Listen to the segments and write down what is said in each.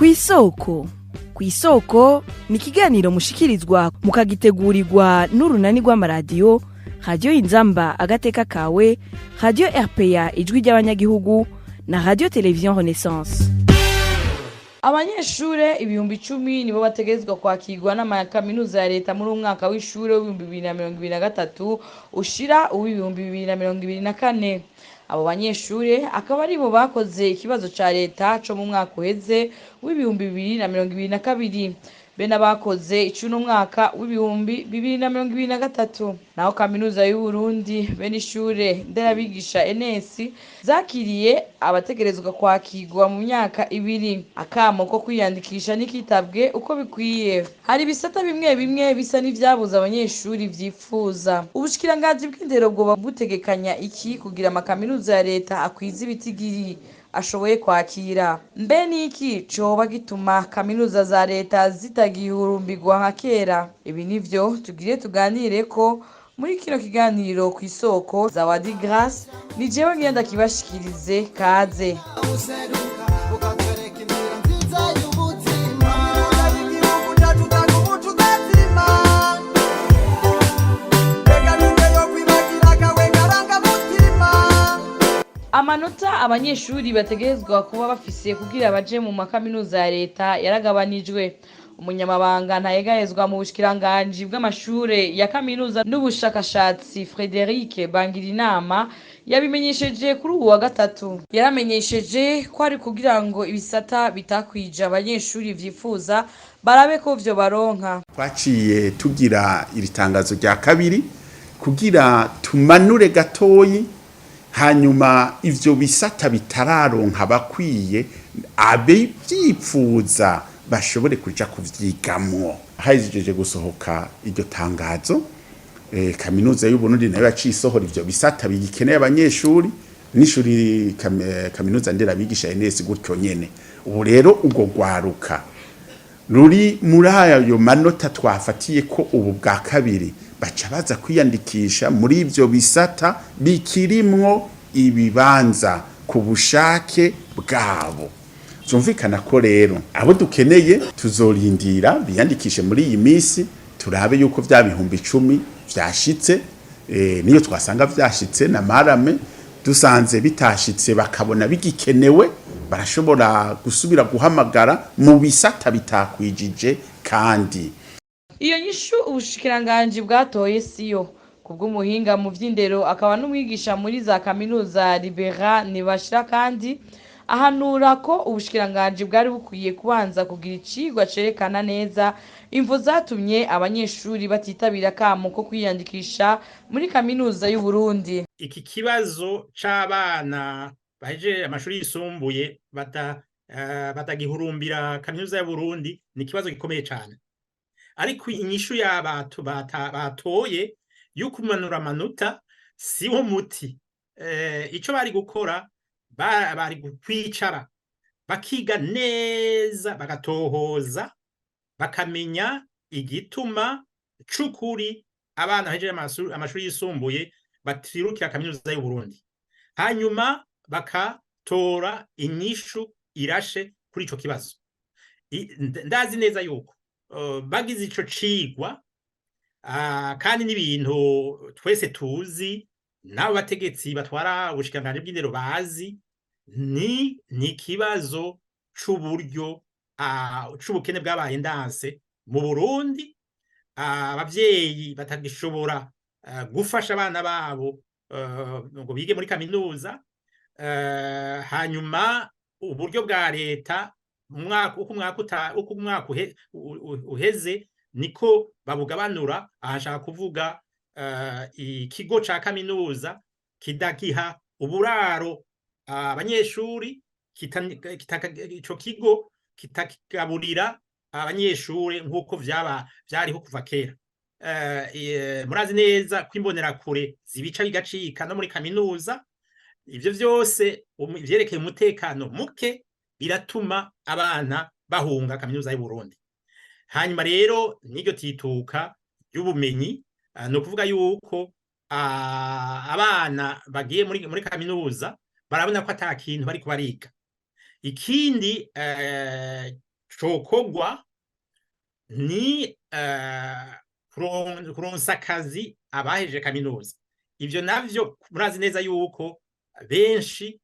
kw'isoko. Kw'isoko ni ikiganiro mushikirizwa mukagitegurirwa n'urunani rw'amaradiyo Radio Inzamba agateka kawe, Radio RPA ijwi ry'abanyagihugu na Radio Television Renaissance. Abanyeshure ibihumbi 10 nibo bategerezwa kwakirwa n'amakaminuza ya leta muri umwaka w'ishure w'ibihumbi 2023 ushira uw'ibihumbi 2024. Abo banyeshure akaba aribo bakoze ikibazo ca leta co mu mwaka uheze w'ibihumbi 2022 be n'abakoze ic'uno mwaka w'ibihumbi 2023. Naho kaminuza y'u Burundi be n'ishure nderabigisha NS zakiriye abategerezwa kwakirwa mu myaka ibiri. Akamo ko kwiyandikisha ntikitabwe uko bikwiye. Hari bisata bimwe bimwe bisa n'ivyabuza abanyeshuri vyifuza. Ubushikiranganji bw'Indero bwo butegekanya iki kugira makaminuza ya leta akwiza ibitigiri ashoboye kwakira? Mbe niki coba gituma kaminuza za leta zitagihurumbirwa nka kera? Ibi nivyo tugire tuganire ko muri kino kiganiro kw'isoko za Wadi Grace ni jewe ngenda kibashikirize kaze. Amanota abanyeshuri bategerezwa kuba bafise kugira baje mu makaminuza ya leta yaragabanijwe. Umunyamabanga ntayegayezwa mu bushikiranganji bw'amashure ya kaminuza n'ubushakashatsi Frederic Bangirinama yabimenyesheje kuri uwa gatatu. Yaramenyesheje ko ari kugira ngo ibisata bitakwija abanyeshuri vyifuza barabe ko vyo baronka. Twaciye tugira iri tangazo rya kabiri kugira tumanure gatoyi, hanyuma ivyo bisata bitararonka bakwiye abe vyipfuza bashobore kuja kuvyigamwo. Hajeje gusohoka iryo tangazo, kaminuza y'u Burundi nayo yacisohora ivyo bisata bigikeneye abanyeshuri n'ishuri kaminuza nderabigisha NS gutyo nyene. Ubu rero ubwo gwaruka ruri muri ayo manota twafatiye ko ubu bwa kabiri baca baza kwiyandikisha muri ivyo bisata bikirimwo ibibanza ku bushake bwabo. Zumvikana ko rero abo dukeneye tuzorindira biyandikishe muri iyi misi turabe yuko vya bihumbi 10 vyashitse, niyo twasanga vyashitse na marame dusanze bitashitse bakabona bigikenewe barashobora gusubira guhamagara mu bisata bitakwijije. Kandi iyo nyishu ubushikiranganji bwatoye siyo kubw'umuhinga mu vy'indero akaba n'umwigisha muri za kaminuza Libérat Ntibashirakandi ahanura ko ubushikiranganji bwari bukwiye kubanza kugira icigwa cerekana neza imvo zatumye abanyeshuri batitabira akamo ko kwiyandikisha muri kaminuza y'u Burundi. Iki kibazo c'abana baheje amashuri yisumbuye batagihurumbira kaminuza y'u Burundi ni ikibazo gikomeye cane, ariko inyishu y'abatu batoye y'ukumanura amanota si wo muti. Ico bari gukora bari kwicara bakiga neza bagatohoza bakamenya igituma c'ukuri abana bahejeje amashuri yisumbuye batirukira kaminuza y'u Burundi, hanyuma bakatora inyishu irashe kuri ico kibazo. Ndazi neza yuko bagize ico cigwa kandi n'ibintu twese tuzi n'abo bategetsi batwara ubushikiranganji bw'Indero bazi, ni ikibazo c'uburyo c'ubukene bwabaye ndanse mu Burundi. Abavyeyi batagishobora gufasha abana babo ngo bige muri kaminuza, hanyuma uburyo bwa leta uko umwaka uheze niko babugabanura. Ahashaka kuvuga ikigo ca kaminuza kidagiha uburaro abanyeshuri, ico kigo kitakigaburira abanyeshure nk'uko vyariho kuva kera. Murazi neza ko imbonerakure zibica bigacika no muri kaminuza. Ivyo vyose vyerekeye umutekano muke biratuma abana bahunga kaminuza y'u Burundi. Hanyuma rero n'iryo tituka y'ubumenyi, no kuvuga yuko abana bagiye muri kaminuza barabona ko ata kintu bariko bariga. Ikindi cokogwa ni kuronsa akazi abahejeje kaminuza. Ivyo navyo murazi neza yuko benshi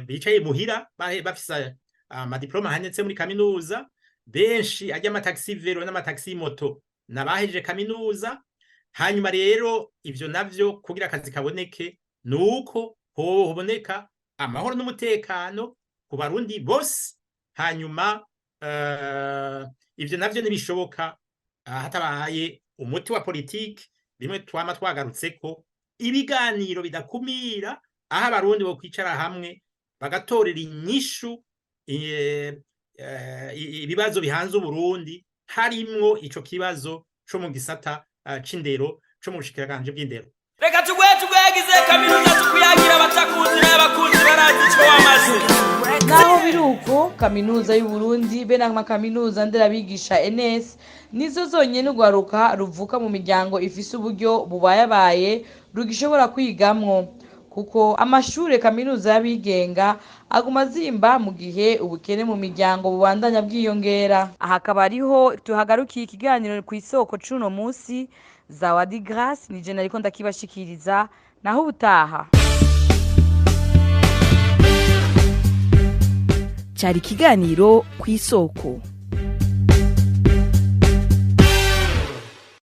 bicaye muhira bafise amadiploma hanitse muri kaminuza, benshi ajya amataxi vero n'amataxi moto nabahejeje kaminuza. Hanyuma rero ivyo navyo kugira akazi kaboneke nuko hoboneka amahoro n'umutekano ku barundi bose. Hanyuma ivyo navyo nibishoboka hatabaye umuti wa politiki, bimwe twama twagarutseko, ibiganiro bidakumira, aho abarundi bo kwicara hamwe bagatorera inyishu ibibazo bihanze Uburundi, harimwo ico kibazo co mu gisata c'indero co mu bushikiranganje bw'indero. Reka tugwegize kaminuza tukuyagira abatakuzi n'abakuzi barazi ico wamaze. Naho biruko kaminuza y'u Burundi be na makaminuza nderabigisha NS nizo zonyene ugwaruka ruvuka mu miryango ifise uburyo bubayabaye rugishobora kwigamwo, kuko amashure kaminuza y'abigenga aguma zimba mu gihe ubukene mu miryango bubandanya bwiyongera. Aha akaba ariho tuhagarukiye ikiganiro ku isoko c'uno musi. Zawadi Grace nije nariko ndakibashikiriza, naho ubutaha. Cari ikiganiro ku isoko.